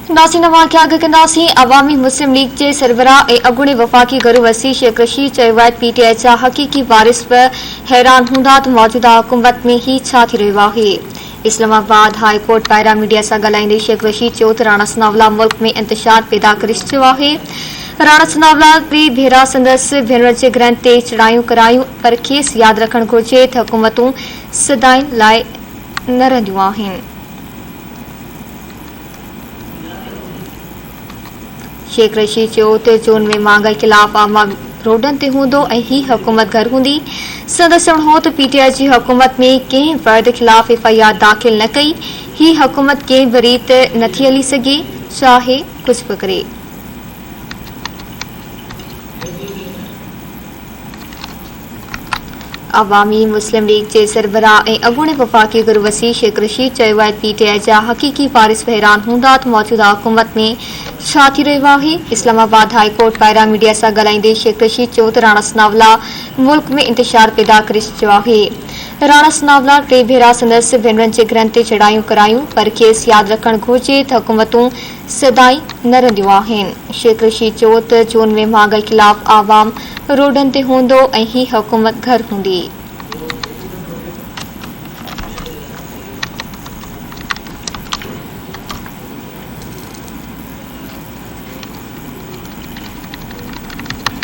नवां क्या कंदासीं। अवामी मुस्लिम लीग के सरबराह ए अगुणे वफाकी गुरु वसी शेख रशीद चयो आहे पीटीआई जा हक़ीक़ी वारिस बि हैरान हूंदा त मौजूदा हुकूमत में ही छा थी रहियो आहे। इस्लामाबाद हाई कोर्ट पायरा मीडिया सां ॻाल्हाईंदे शेख रशीद चयो त राणा सनाउल्लाह मुल्क में इंतशार पैदा करे चुको आहे। राणा सनाउल्लाह टे भेरा संदसि भेनर जे ग्रहण ते चढ़ायूं करायूं, पर खेसि यादि रखणु घुर्जे त हुकूमतूं सदाईं लाइ न रहंदियूं आहिनि। शेख रशीद चयो त जून में महांगाई खिलाफ़ आम रोडन ते हूंदो ऐं ही हुकूमत घर हूंदी। संदसि चवणु हो त पीटीआई जी हुकूमत में कंहिं फर्द खिलाफ़ एफआईआर दाख़िल न कई। ही हुकूमत कंहिं बि रीत नथी हली सघे, चाहे कुझु बि करे। अवामी मुस्लिम लीग के सरबराह ऐं अगूणे वफाकी गुरु वसी शेख रशीद चयो आहे पीटीआई जा हक़ीक़ी वारिस हैरान हूंदा त मौजूदा हुकूमत में छा थी रहियो आहे। इस्लामाबाद हाई कोर्ट पायरा मीडिया सां ॻाल्हाईंदे शेख रशीद चयो त राणा सनाउल्लाह मुल्क में इंतशार पैदा करे चुको आहे। राणा सनाउल्लाह टे भेरा संदसि भेनरनि जे ग्रहण ते चढ़ायूं करायूं, पर खेसि यादि रखणु घुर्जे त हुकूमतूं सदाईं न रहंदियूं आहिनि। शेख रशीद चयो त जून में महांगाई खिलाफ़ आवाम रोडन ते हूंदो ऐं ही हुकूमत घर हूंदी।